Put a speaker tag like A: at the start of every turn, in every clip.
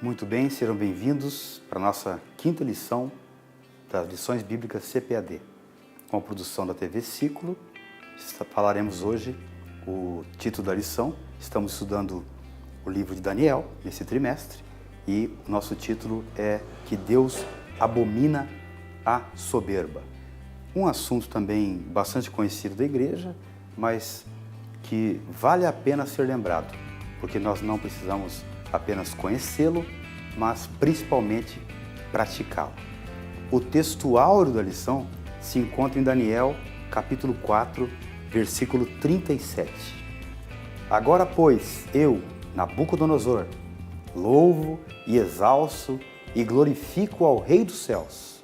A: Muito bem, sejam bem-vindos para a nossa quinta lição das lições bíblicas CPAD. Com a produção da TV Ciclo, falaremos hoje o título da lição. Estamos estudando o livro de Daniel nesse trimestre e o nosso título é Que Deus abomina a soberba. Um assunto também bastante conhecido da igreja, mas que vale a pena ser lembrado, porque nós não precisamos apenas conhecê-lo, mas principalmente praticá-lo. O texto áureo da lição se encontra em Daniel, capítulo 4, versículo 37. Agora, pois, eu, Nabucodonosor, louvo e exalço e glorifico ao Rei dos céus,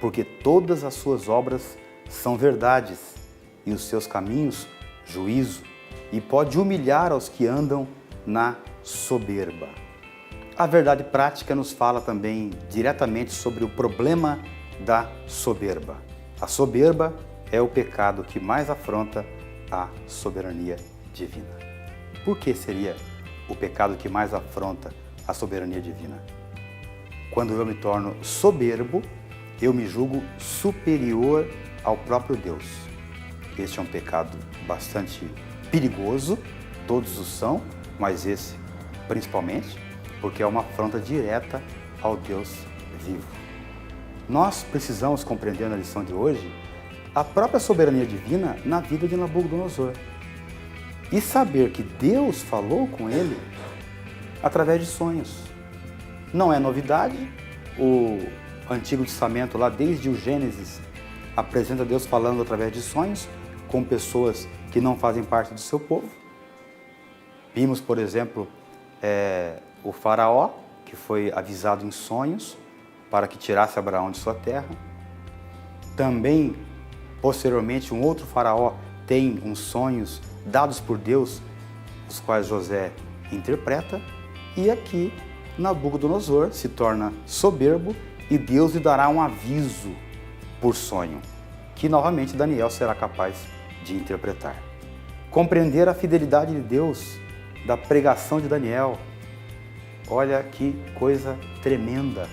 A: porque todas as suas obras são verdades e os seus caminhos juízo, e pode humilhar aos que andam na soberba. A verdade prática nos fala também diretamente sobre o problema da soberba. A soberba é o pecado que mais afronta a soberania divina. Por que seria o pecado que mais afronta a soberania divina? Quando eu me torno soberbo, eu me julgo superior ao próprio Deus. Este é um pecado bastante perigoso, todos o são, mas esse principalmente, porque é uma afronta direta ao Deus vivo. Nós precisamos compreender na lição de hoje a própria soberania divina na vida de Nabucodonosor e saber que Deus falou com ele através de sonhos. Não é novidade, o Antigo Testamento, lá desde o Gênesis, apresenta Deus falando através de sonhos com pessoas que não fazem parte do seu povo. Vimos, por exemplo, o faraó, que foi avisado em sonhos para que tirasse Abraão de sua terra. Também, posteriormente, um outro faraó tem uns sonhos dados por Deus, os quais José interpreta. E aqui, Nabucodonosor se torna soberbo e Deus lhe dará um aviso por sonho, que novamente Daniel será capaz de interpretar. Compreender a fidelidade de Deus da pregação de Daniel. Olha que coisa tremenda.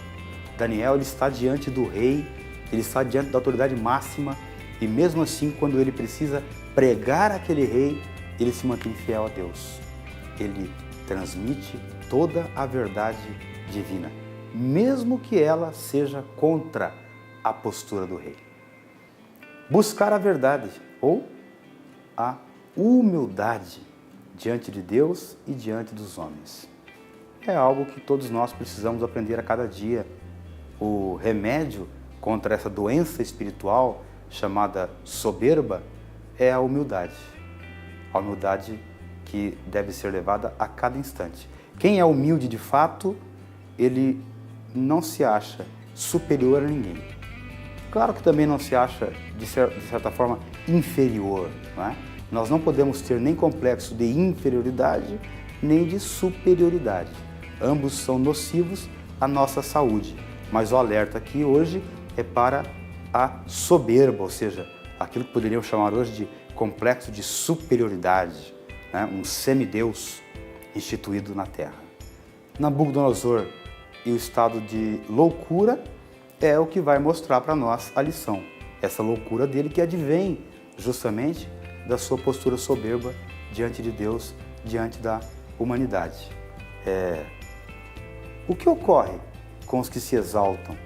A: Daniel, ele está diante do rei, ele está diante da autoridade máxima e mesmo assim, quando ele precisa pregar aquele rei, ele se mantém fiel a Deus. Ele transmite toda a verdade divina, mesmo que ela seja contra a postura do rei. Buscar a verdade ou a humildade diante de Deus e diante dos homens. É algo que todos nós precisamos aprender a cada dia. O remédio contra essa doença espiritual chamada soberba é a humildade. A humildade que deve ser levada a cada instante. Quem é humilde de fato, ele não se acha superior a ninguém. Claro que também não se acha, de certa forma, inferior, não é? Nós não podemos ter nem complexo de inferioridade, nem de superioridade. Ambos são nocivos à nossa saúde. Mas o alerta aqui hoje é para a soberba, ou seja, aquilo que poderíamos chamar hoje de complexo de superioridade, né? Um semideus instituído na terra. Nabucodonosor e o estado de loucura é o que vai mostrar para nós a lição. Essa loucura dele que advém justamente da sua postura soberba diante de Deus, diante da humanidade. O que ocorre com os que se exaltam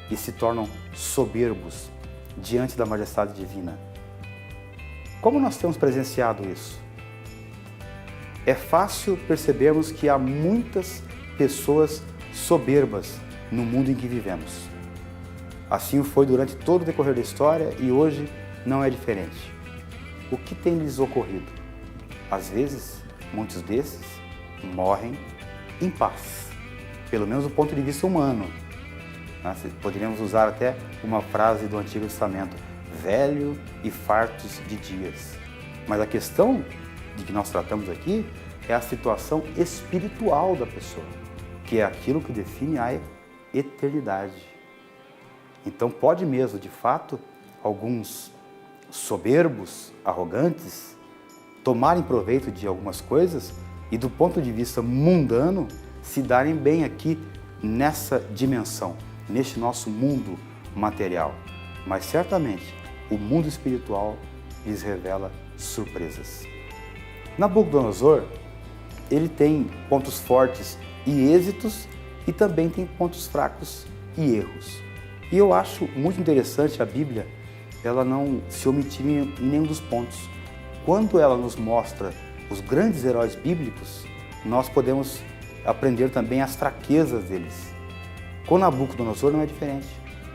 A: e se tornam soberbos diante da majestade divina? Como nós temos presenciado isso? É fácil percebermos que há muitas pessoas soberbas no mundo em que vivemos. Assim foi durante todo o decorrer da história e hoje não é diferente. O que tem lhes ocorrido? Às vezes, muitos desses morrem em paz, pelo menos do ponto de vista humano. Poderíamos usar até uma frase do Antigo Testamento, velho e fartos de dias. Mas a questão de que nós tratamos aqui é a situação espiritual da pessoa, que é aquilo que define a eternidade. Então pode mesmo, de fato, alguns soberbos, arrogantes, tomarem proveito de algumas coisas e do ponto de vista mundano se darem bem aqui nessa dimensão, neste nosso mundo material. Mas certamente o mundo espiritual lhes revela surpresas. Nabucodonosor, ele tem pontos fortes e êxitos e também tem pontos fracos e erros. E eu acho muito interessante a Bíblia, ela não se omitir em nenhum dos pontos. Quando ela nos mostra os grandes heróis bíblicos, nós podemos aprender também as fraquezas deles. Com Nabucodonosor não é diferente.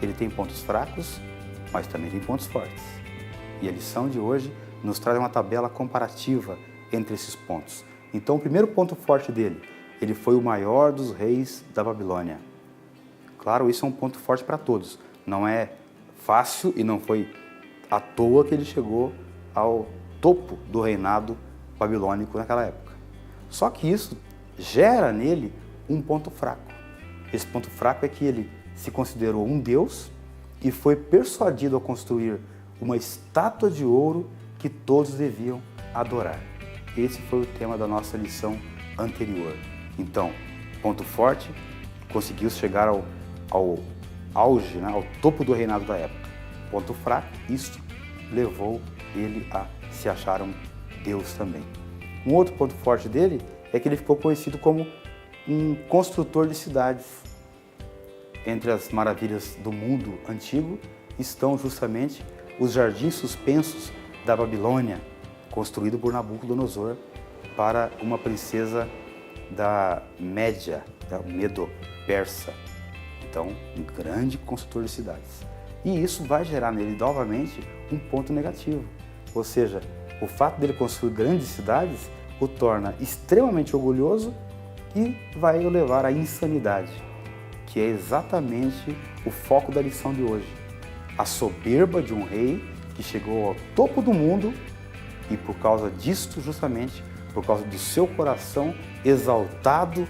A: Ele tem pontos fracos, mas também tem pontos fortes. E a lição de hoje nos traz uma tabela comparativa entre esses pontos. Então, o primeiro ponto forte dele, ele foi o maior dos reis da Babilônia. Claro, isso é um ponto forte para todos. Não é fácil e não foi à toa que ele chegou ao topo do reinado babilônico naquela época. Só que isso gera nele um ponto fraco. Esse ponto fraco é que ele se considerou um deus e foi persuadido a construir uma estátua de ouro que todos deviam adorar. Esse foi o tema da nossa lição anterior. Então, ponto forte, conseguiu chegar ao auge, né, ao topo do reinado da época. Ponto fraco, isso levou ele a se achar um deus também. Um outro ponto forte dele é que ele ficou conhecido como um construtor de cidades. Entre as maravilhas do mundo antigo estão justamente os jardins suspensos da Babilônia, construído por Nabucodonosor para uma princesa da Média, da Medo-Persa. Então, um grande construtor de cidades. E isso vai gerar nele novamente um ponto negativo. Ou seja, o fato dele construir grandes cidades o torna extremamente orgulhoso e vai o levar à insanidade, que é exatamente o foco da lição de hoje. A soberba de um rei que chegou ao topo do mundo e por causa disto, justamente, por causa do seu coração exaltado,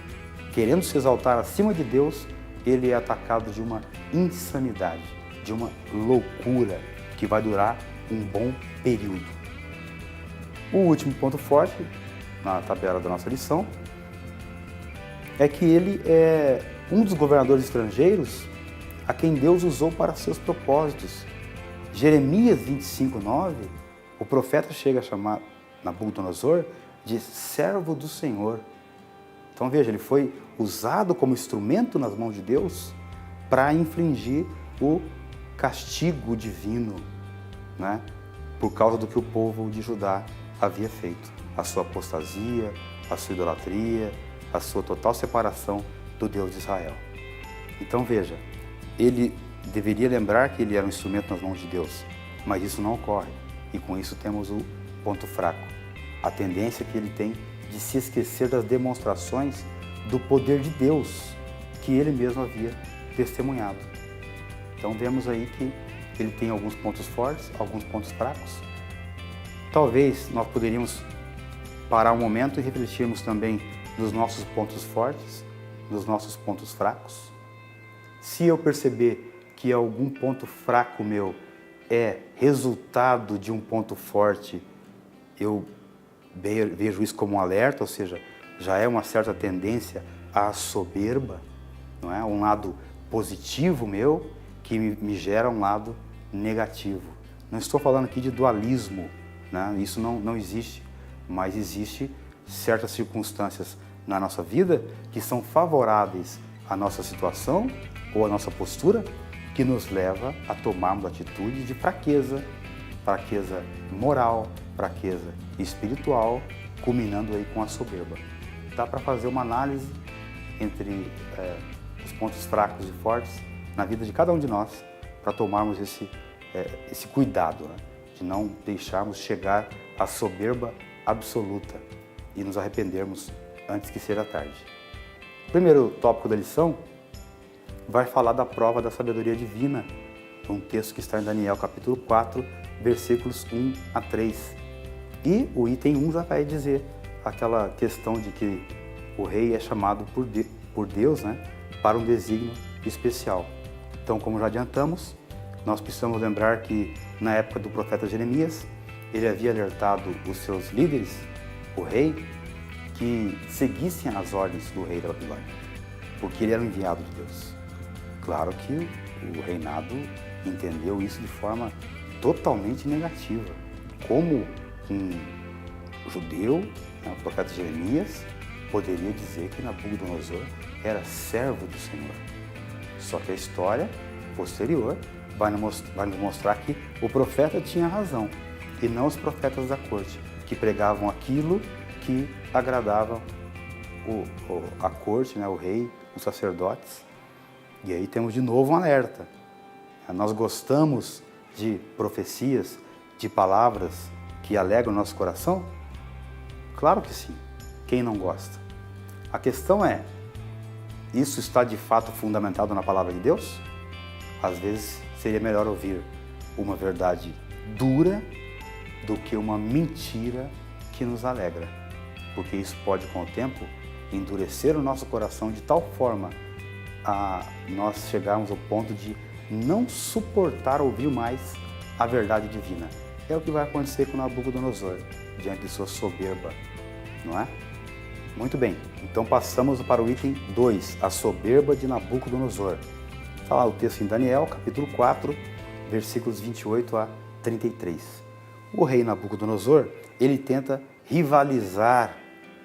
A: querendo se exaltar acima de Deus, ele é atacado de uma insanidade, de uma loucura que vai durar um bom período. O último ponto forte na tabela da nossa lição é que ele é um dos governadores estrangeiros a quem Deus usou para seus propósitos. Jeremias 25:9, o profeta chega a chamar Nabucodonosor de servo do Senhor. Então veja, ele foi usado como instrumento nas mãos de Deus para infligir o castigo divino, né? Por causa do que o povo de Judá havia feito. A sua apostasia, a sua idolatria, a sua total separação do Deus de Israel. Então veja, ele deveria lembrar que ele era um instrumento nas mãos de Deus, mas isso não ocorre. E com isso temos o ponto fraco. A tendência que ele tem de se esquecer das demonstrações do poder de Deus que ele mesmo havia testemunhado. Então vemos aí que ele tem alguns pontos fortes, alguns pontos fracos. Talvez nós poderíamos parar um momento e refletirmos também nos nossos pontos fortes, nos nossos pontos fracos. Se eu perceber que algum ponto fraco meu é resultado de um ponto forte, eu vejo isso como um alerta, ou seja, já é uma certa tendência à soberba, não é? Um lado positivo meu que me gera um lado negativo. Não estou falando aqui de dualismo, né? Isso não existe, mas existe certas circunstâncias na nossa vida que são favoráveis à nossa situação ou à nossa postura, que nos leva a tomarmos atitude de fraqueza moral, fraqueza espiritual, culminando aí com a soberba. Dá para fazer uma análise entre os pontos fracos e fortes na vida de cada um de nós, para tomarmos esse cuidado, né? De não deixarmos chegar à soberba absoluta e nos arrependermos antes que seja tarde. O primeiro tópico da lição vai falar da prova da sabedoria divina, um texto que está em Daniel capítulo 4, versículos 1 a 3. E o item 1 já vai dizer aquela questão de que o rei é chamado por Deus, né, para um desígnio especial. Então, como já adiantamos, nós precisamos lembrar que na época do profeta Jeremias, ele havia alertado os seus líderes, o rei, que seguissem as ordens do rei da Babilônia, porque ele era um enviado de Deus. Claro que o reinado entendeu isso de forma totalmente negativa. Como um judeu, né, o profeta Jeremias, poderia dizer que Nabucodonosor era servo do Senhor. Só que a história posterior vai nos mostrar que o profeta tinha razão, e não os profetas da corte, que pregavam aquilo que agradava a corte, né, o rei, os sacerdotes. E aí temos de novo um alerta. Nós gostamos de profecias, de palavras que alegram o nosso coração? Claro que sim. Quem não gosta? A questão é, isso está de fato fundamentado na palavra de Deus? Às vezes seria melhor ouvir uma verdade dura do que uma mentira que nos alegra, porque isso pode, com o tempo, endurecer o nosso coração de tal forma a nós chegarmos ao ponto de não suportar ouvir mais a verdade divina. É o que vai acontecer com Nabucodonosor, diante de sua soberba, não é? Muito bem, então passamos para o item 2, a soberba de Nabucodonosor. Está lá o texto em Daniel, capítulo 4, versículos 28 a 33. O rei Nabucodonosor, ele tenta rivalizar,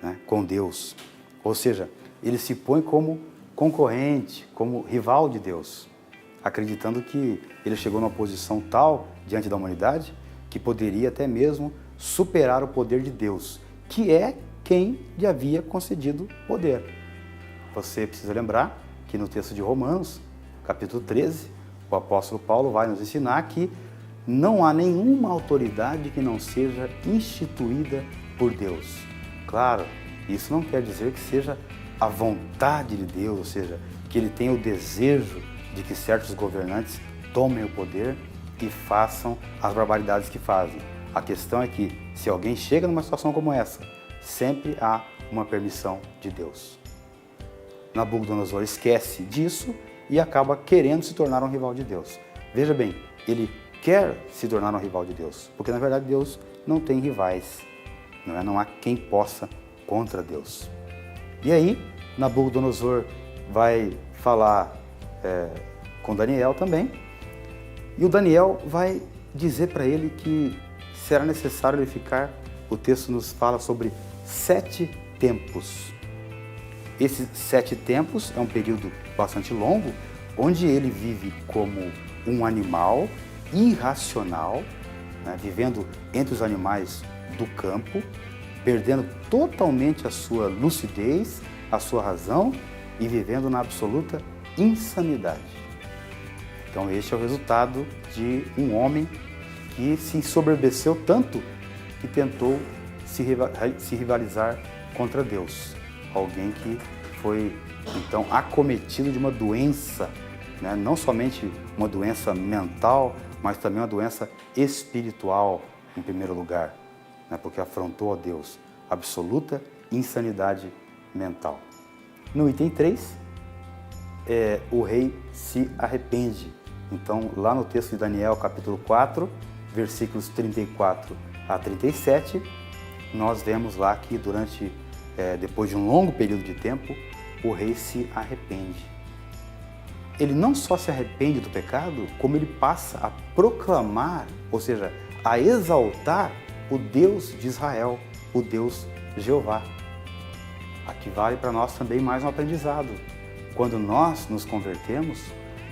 A: né, com Deus, ou seja, ele se põe como concorrente, como rival de Deus, acreditando que ele chegou numa posição tal diante da humanidade que poderia até mesmo superar o poder de Deus, que é quem lhe havia concedido poder. Você precisa lembrar que no texto de Romanos, capítulo 13, o apóstolo Paulo vai nos ensinar que não há nenhuma autoridade que não seja instituída por Deus. Claro, isso não quer dizer que seja a vontade de Deus, ou seja, que ele tenha o desejo de que certos governantes tomem o poder e façam as barbaridades que fazem. A questão é que, se alguém chega numa situação como essa, sempre há uma permissão de Deus. Nabucodonosor esquece disso e acaba querendo se tornar um rival de Deus. Veja bem, ele quer se tornar um rival de Deus, porque na verdade Deus não tem rivais, não há quem possa contra Deus. E aí, Nabucodonosor vai falar com Daniel também, e o Daniel vai dizer para ele que será necessário ele ficar, o texto nos fala sobre 7 tempos. Esses 7 tempos é um período bastante longo, onde ele vive como um animal irracional, né, vivendo entre os animais do campo, perdendo totalmente a sua lucidez, a sua razão e vivendo na absoluta insanidade. Então este é o resultado de um homem que se ensoberbeceu tanto que tentou se rivalizar contra Deus. Alguém que foi então acometido de uma doença, né? Não somente uma doença mental, mas também uma doença espiritual em primeiro lugar, né? Porque afrontou a Deus, absoluta insanidade mental. No item 3, o rei se arrepende. Então, lá no texto de Daniel, capítulo 4, versículos 34 a 37, nós vemos lá que depois de um longo período de tempo, o rei se arrepende. Ele não só se arrepende do pecado, como ele passa a proclamar, ou seja, a exaltar o Deus de Israel, o Deus Jeová. Aqui vale para nós também mais um aprendizado. Quando nós nos convertemos,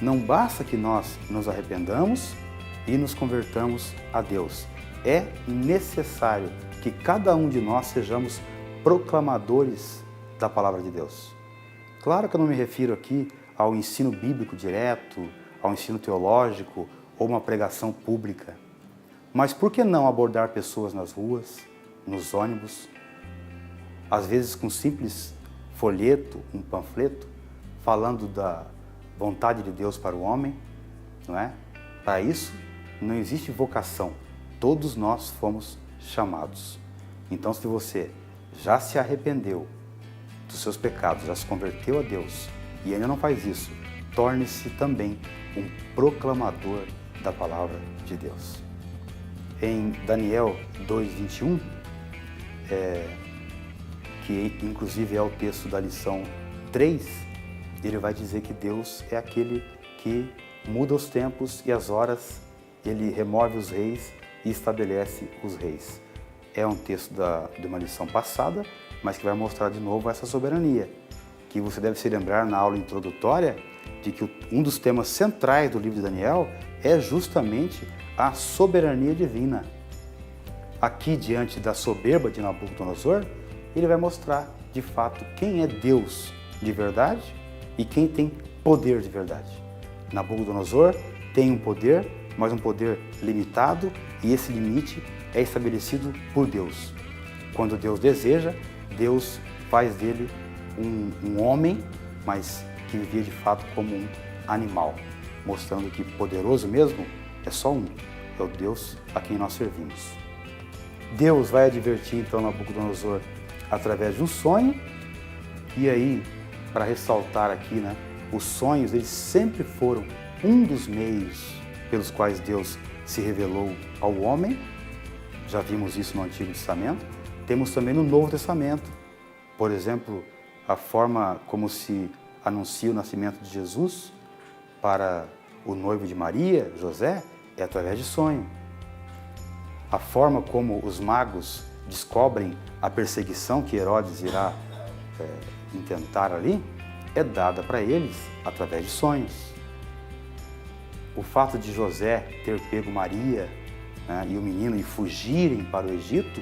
A: não basta que nós nos arrependamos e nos convertamos a Deus. É necessário que cada um de nós sejamos proclamadores da palavra de Deus. Claro que eu não me refiro aqui ao ensino bíblico direto, ao ensino teológico ou uma pregação pública. Mas por que não abordar pessoas nas ruas, nos ônibus, às vezes com um simples folheto, um panfleto, falando da vontade de Deus para o homem, não é? Para isso não existe vocação. Todos nós fomos chamados. Então, se você já se arrependeu dos seus pecados, já se converteu a Deus e ainda não faz isso, torne-se também um proclamador da palavra de Deus. Em Daniel 2:21, que inclusive é o texto da lição 3, ele vai dizer que Deus é aquele que muda os tempos e as horas, ele remove os reis e estabelece os reis. É um texto de uma lição passada, mas que vai mostrar de novo essa soberania, que você deve se lembrar na aula introdutória de que um dos temas centrais do livro de Daniel é justamente a soberania divina. Aqui, diante da soberba de Nabucodonosor, ele vai mostrar, de fato, quem é Deus de verdade e quem tem poder de verdade. Nabucodonosor tem um poder, mas um poder limitado, e esse limite é estabelecido por Deus. Quando Deus deseja, Deus faz dele um homem, mas que vivia de fato como um animal, mostrando que poderoso mesmo é só um, é o Deus a quem nós servimos. Deus vai advertir então Nabucodonosor através de um sonho, e aí, para ressaltar aqui, os sonhos eles sempre foram um dos meios pelos quais Deus se revelou ao homem. Já vimos isso no Antigo Testamento, temos também no Novo Testamento. Por exemplo, a forma como se anuncia o nascimento de Jesus para o noivo de Maria, José, é através de sonho. A forma como os magos descobrem a perseguição que Herodes irá intentar ali é dada para eles através de sonhos. O fato de José ter pego Maria e o menino e fugirem para o Egito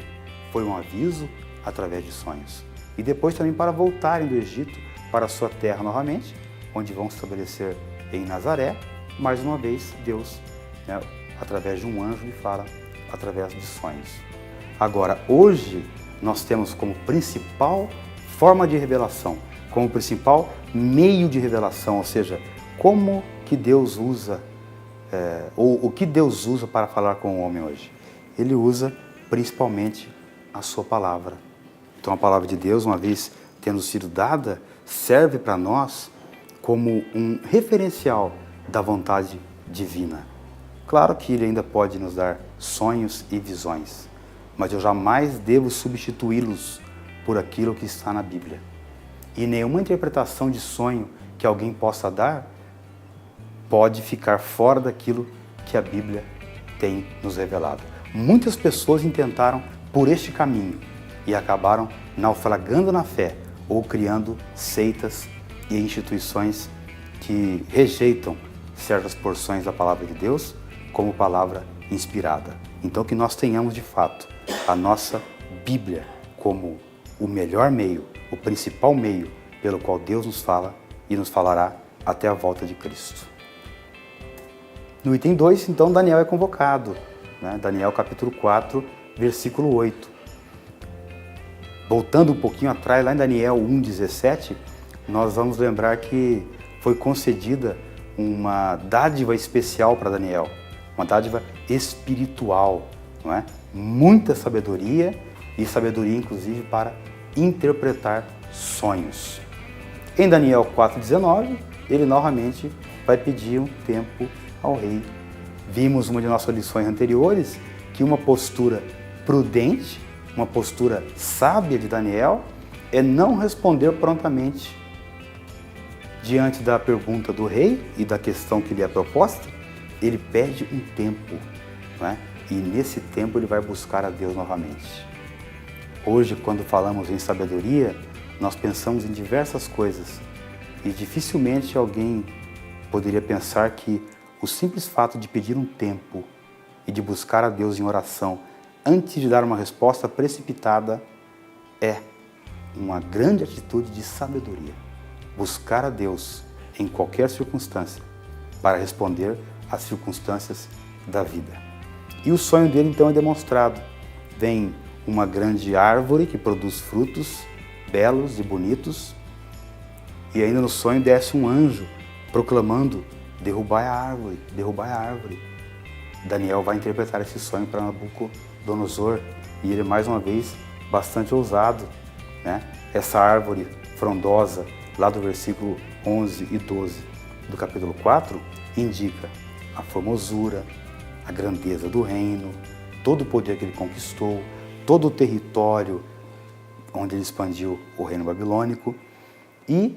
A: foi um aviso através de sonhos. E depois também para voltarem do Egito para a sua terra novamente, onde vão se estabelecer em Nazaré. Mais uma vez, Deus, através de um anjo, lhe fala através de sonhos. Agora, hoje, nós temos como principal forma de revelação, como principal meio de revelação, ou seja, como que Deus usa, ou o que Deus usa para falar com o homem hoje. Ele usa principalmente a sua palavra. Então a palavra de Deus, uma vez tendo sido dada, serve para nós como um referencial da vontade divina. Claro que ele ainda pode nos dar sonhos e visões, mas eu jamais devo substituí-los por aquilo que está na Bíblia. E nenhuma interpretação de sonho que alguém possa dar pode ficar fora daquilo que a Bíblia tem nos revelado. Muitas pessoas intentaram por este caminho e acabaram naufragando na fé ou criando seitas e instituições que rejeitam certas porções da palavra de Deus como palavra inspirada. Então que nós tenhamos de fato a nossa Bíblia como o melhor meio, o principal meio pelo qual Deus nos fala e nos falará até a volta de Cristo. No item 2, então, Daniel é convocado. Daniel capítulo 4, versículo 8. Voltando um pouquinho atrás, lá em Daniel 1,17, nós vamos lembrar que foi concedida uma dádiva especial para Daniel, uma dádiva espiritual, não é? Muita sabedoria, e sabedoria inclusive para interpretar sonhos. Em Daniel 4,19, ele novamente vai pedir um tempo ao rei. Vimos uma de nossas lições anteriores que uma postura prudente, uma postura sábia de Daniel é não responder prontamente diante da pergunta do rei e da questão que lhe é proposta. Ele pede um tempo, não é? E nesse tempo ele vai buscar a Deus novamente. Hoje, quando falamos em sabedoria, nós pensamos em diversas coisas e dificilmente alguém poderia pensar que o simples fato de pedir um tempo e de buscar a Deus em oração antes de dar uma resposta precipitada é uma grande atitude de sabedoria. Buscar a Deus em qualquer circunstância para responder às circunstâncias da vida. E o sonho dele então é demonstrado. Vem uma grande árvore que produz frutos belos e bonitos, e ainda no sonho desce um anjo proclamando: derrubai a árvore, derrubai a árvore. Daniel vai interpretar esse sonho para Nabucodonosor E ele, mais uma vez, bastante ousado, né? Essa árvore frondosa, lá do versículo 11 e 12 do capítulo 4, indica a formosura, a grandeza do reino, todo o poder que ele conquistou, todo o território onde ele expandiu o reino babilônico, e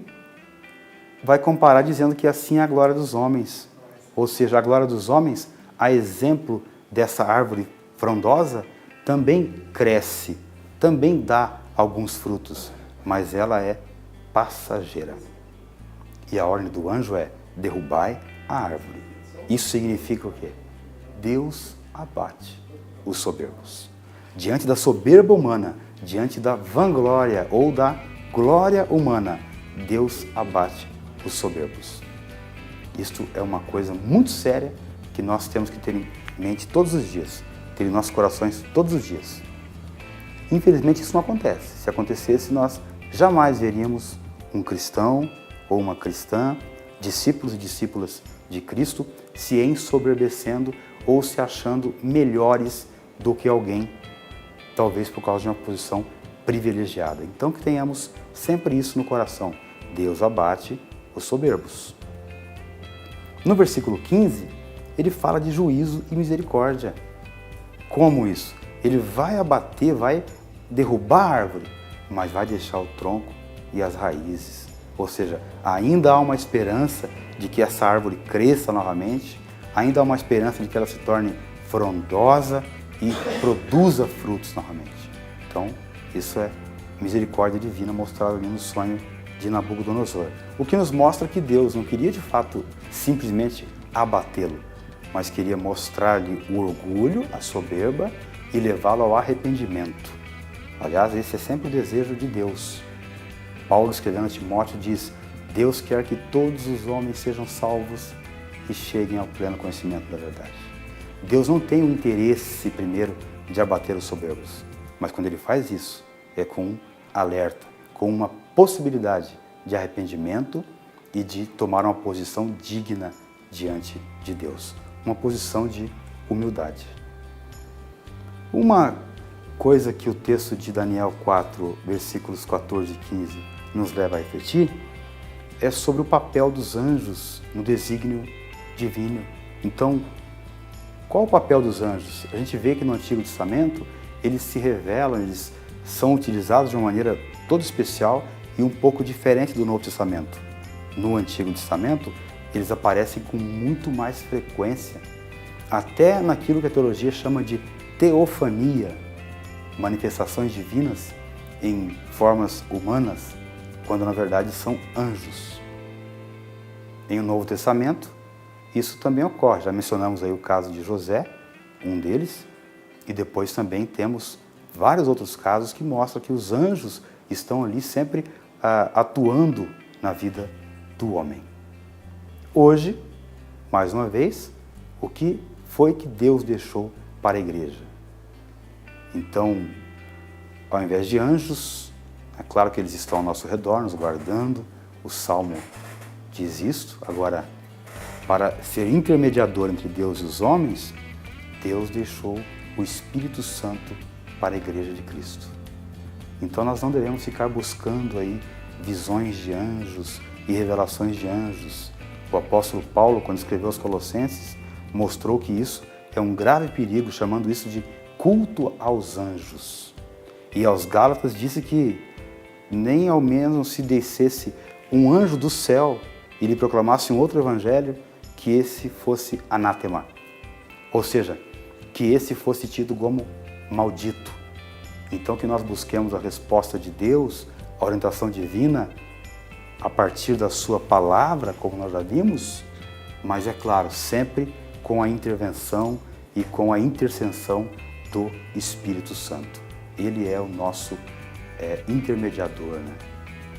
A: vai comparar dizendo que assim é a glória dos homens. Ou seja, a glória dos homens, a exemplo dessa árvore frondosa, também cresce, também dá alguns frutos, mas ela é passageira. E a ordem do anjo é: derrubai a árvore. Isso significa o quê? Deus abate os soberbos. Diante da soberba humana, diante da vanglória ou da glória humana, Deus abate os soberbos. Isto é uma coisa muito séria que nós temos que ter em mente todos os dias, ter em nossos corações todos os dias. Infelizmente isso não acontece. Se acontecesse, nós jamais veríamos um cristão ou uma cristã, discípulos e discípulas de Cristo, se ensoberbecendo ou se achando melhores do que alguém, talvez por causa de uma posição privilegiada. Então que tenhamos sempre isso no coração. Deus abate os soberbos. No versículo 15, ele fala de juízo e misericórdia. Como isso? Ele vai abater, vai derrubar a árvore, mas vai deixar o tronco e as raízes. Ou seja, ainda há uma esperança de que essa árvore cresça novamente, ainda há uma esperança de que ela se torne frondosa e produza frutos novamente. Então, isso é misericórdia divina mostrada ali no sonho de Nabucodonosor. O que nos mostra que Deus não queria de fato simplesmente abatê-lo, mas queria mostrar-lhe o orgulho, a soberba e levá-lo ao arrependimento. Aliás, esse é sempre o desejo de Deus. Paulo, escrevendo a Timóteo, diz: Deus quer que todos os homens sejam salvos e cheguem ao pleno conhecimento da verdade. Deus não tem o interesse, primeiro, de abater os soberbos, mas quando Ele faz isso, é com um alerta, com uma possibilidade de arrependimento e de tomar uma posição digna diante de Deus, uma posição de humildade. Uma coisa que o texto de Daniel 4, versículos 14 e 15 nos leva a refletir é sobre o papel dos anjos no desígnio divino. Então, qual o papel dos anjos? A gente vê que no Antigo Testamento eles se revelam, eles são utilizados de uma maneira toda especial e um pouco diferente do Novo Testamento. No Antigo Testamento, eles aparecem com muito mais frequência, até naquilo que a teologia chama de teofania, manifestações divinas em formas humanas, quando na verdade são anjos. Em o Novo Testamento, isso também ocorre. Já mencionamos aí o caso de José, um deles, e depois também temos vários outros casos que mostram que os anjos estão ali sempre atuando na vida do homem. Hoje, mais uma vez, o que foi que Deus deixou para a igreja? Então, ao invés de anjos, é claro que eles estão ao nosso redor, nos guardando, o Salmo diz isto. Agora, para ser intermediador entre Deus e os homens, Deus deixou o Espírito Santo para a igreja de Cristo. Então nós não devemos ficar buscando aí visões de anjos e revelações de anjos. O apóstolo Paulo, quando escreveu aos Colossenses, mostrou que isso é um grave perigo, chamando isso de culto aos anjos. E aos Gálatas disse que nem ao menos se descesse um anjo do céu e lhe proclamasse um outro evangelho, que esse fosse anátema. Ou seja, que esse fosse tido como maldito. Então que nós busquemos a resposta de Deus, a orientação divina, a partir da sua palavra, como nós já vimos, mas é claro, sempre com a intervenção e com a intercessão do Espírito Santo. Ele é o nosso intermediador, né,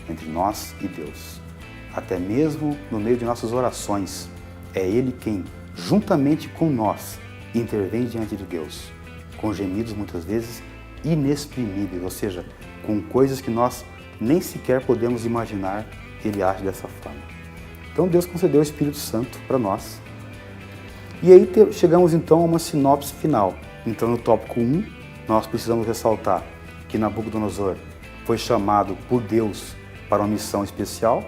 A: entre nós e Deus. Até mesmo no meio de nossas orações, é Ele quem, juntamente com nós, intervém diante de Deus, com gemidos muitas vezes inexprimíveis, ou seja, com coisas que nós nem sequer podemos imaginar, Ele age dessa forma. Então Deus concedeu o Espírito Santo para nós. E aí chegamos então a uma sinopse final. Então no tópico 1, nós precisamos ressaltar que Nabucodonosor foi chamado por Deus para uma missão especial,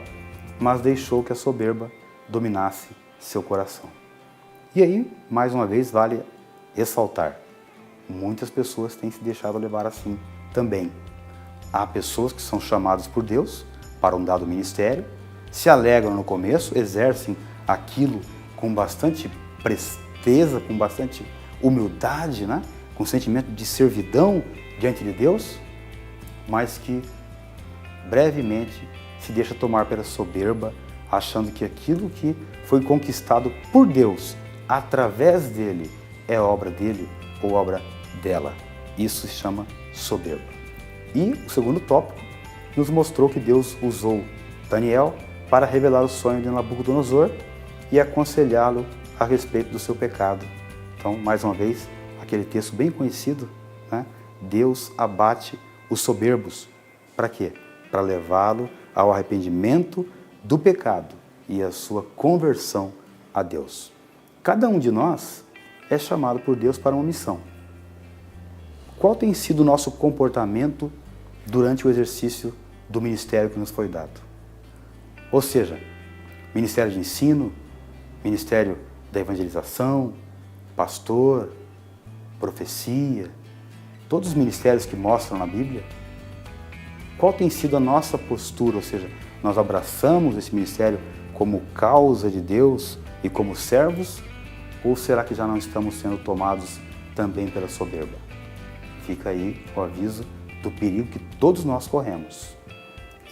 A: mas deixou que a soberba dominasse seu coração. E aí, mais uma vez, vale ressaltar, muitas pessoas têm se deixado levar assim também. Há pessoas que são chamadas por Deus para um dado ministério, se alegram no começo, exercem aquilo com bastante presteza, com bastante humildade, né? Com sentimento de servidão diante de Deus, mas que brevemente se deixa tomar pela soberba, achando que aquilo que foi conquistado por Deus, através dele, é obra dele ou obra dela. Isso se chama soberba. E o segundo tópico nos mostrou que Deus usou Daniel para revelar o sonho de Nabucodonosor e aconselhá-lo a respeito do seu pecado. Então, mais uma vez, aquele texto bem conhecido, né? Deus abate os soberbos. Para quê? Para levá-lo ao arrependimento do pecado e a sua conversão a Deus. Cada um de nós é chamado por Deus para uma missão. Qual tem sido o nosso comportamento durante o exercício do ministério que nos foi dado? Ou seja, ministério de ensino, ministério da evangelização, pastor, profecia, todos os ministérios que mostram na Bíblia. Qual tem sido a nossa postura? Ou seja, nós abraçamos esse ministério como causa de Deus e como servos? Ou será que já não estamos sendo tomados também pela soberba? Fica aí o aviso do perigo que todos nós corremos.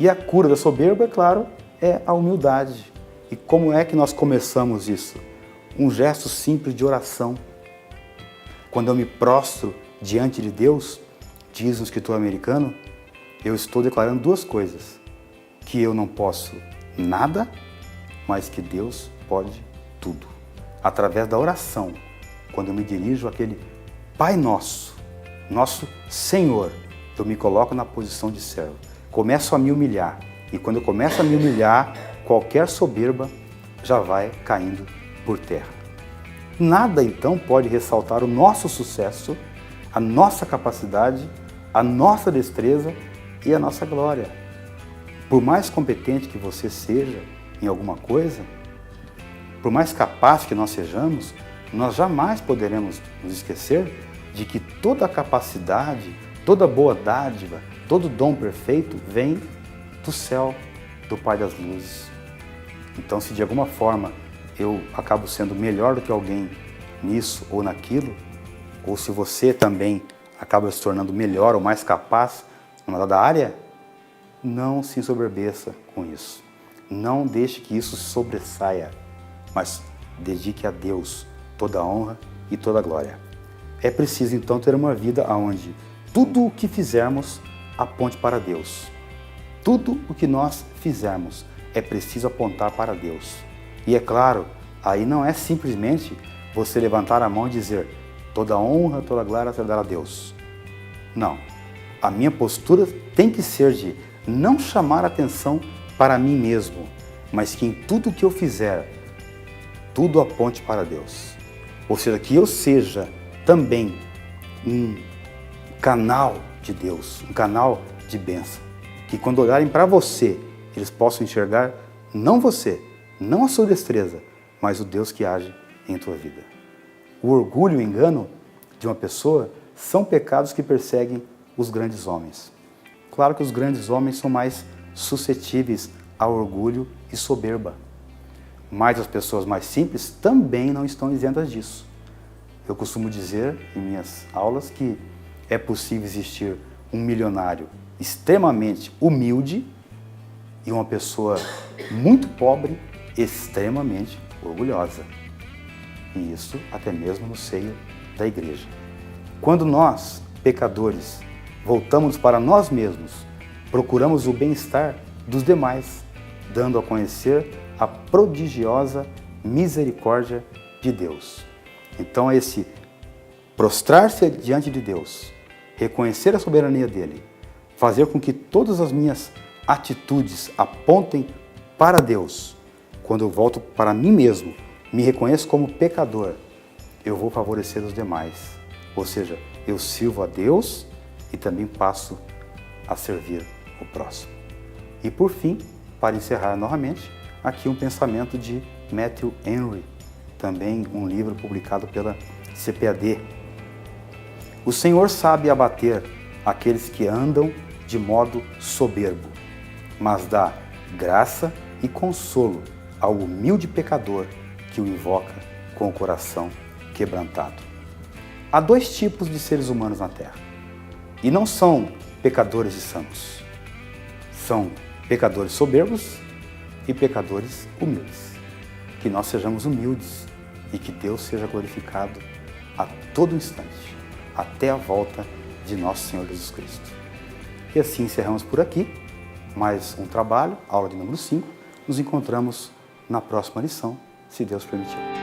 A: E a cura da soberba, é claro, é a humildade. E como é que nós começamos isso? Um gesto simples de oração. Quando eu me prostro diante de Deus, diz um escritor americano, eu estou declarando duas coisas. Que eu não posso nada, mas que Deus pode tudo. Através da oração, quando eu me dirijo àquele Pai Nosso, nosso Senhor, eu me coloco na posição de servo. Começo a me humilhar. E quando eu começo a me humilhar, qualquer soberba já vai caindo por terra. Nada, então, pode ressaltar o nosso sucesso, a nossa capacidade, a nossa destreza e a nossa glória. Por mais competente que você seja em alguma coisa, por mais capaz que nós sejamos, nós jamais poderemos nos esquecer de que toda a capacidade, toda boa dádiva, todo dom perfeito vem do céu, do Pai das Luzes. Então, se de alguma forma eu acabo sendo melhor do que alguém nisso ou naquilo, ou se você também acaba se tornando melhor ou mais capaz numa dada área, não se ensoberbeça com isso. Não deixe que isso sobressaia, mas dedique a Deus toda a honra e toda a glória. É preciso então ter uma vida onde tudo o que fizermos aponte para Deus. Tudo o que nós fizermos é preciso apontar para Deus. E é claro, aí não é simplesmente você levantar a mão e dizer toda honra, toda glória será dada a Deus. Não. A minha postura tem que ser de não chamar atenção para mim mesmo, mas que em tudo que eu fizer, tudo aponte para Deus. Ou seja, que eu seja também um canal de Deus, um canal de bênção. Que quando olharem para você, eles possam enxergar não você, não a sua destreza, mas o Deus que age em tua vida. O orgulho e o engano de uma pessoa são pecados que perseguem os grandes homens. Claro que os grandes homens são mais suscetíveis a orgulho e soberba, mas as pessoas mais simples também não estão isentas disso. Eu costumo dizer em minhas aulas que é possível existir um milionário extremamente humilde e uma pessoa muito pobre, extremamente orgulhosa. E isso até mesmo no seio da igreja. Quando nós, pecadores, voltamos para nós mesmos, procuramos o bem-estar dos demais, dando a conhecer a prodigiosa misericórdia de Deus. Então esse prostrar-se diante de Deus, reconhecer a soberania dele, fazer com que todas as minhas atitudes apontem para Deus. Quando eu volto para mim mesmo, me reconheço como pecador, eu vou favorecer os demais. Ou seja, eu sirvo a Deus e também passo a servir o próximo. E por fim, para encerrar novamente, aqui um pensamento de Matthew Henry, também um livro publicado pela CPAD. O Senhor sabe abater aqueles que andam de modo soberbo, mas dá graça e consolo ao humilde pecador que o invoca com o coração quebrantado. Há dois tipos de seres humanos na Terra, e não são pecadores e santos. São pecadores soberbos e pecadores humildes. Que nós sejamos humildes e que Deus seja glorificado a todo instante, até a volta de nosso Senhor Jesus Cristo. E assim encerramos por aqui mais um trabalho, aula de número 5. Nos encontramos na próxima lição, se Deus permitir.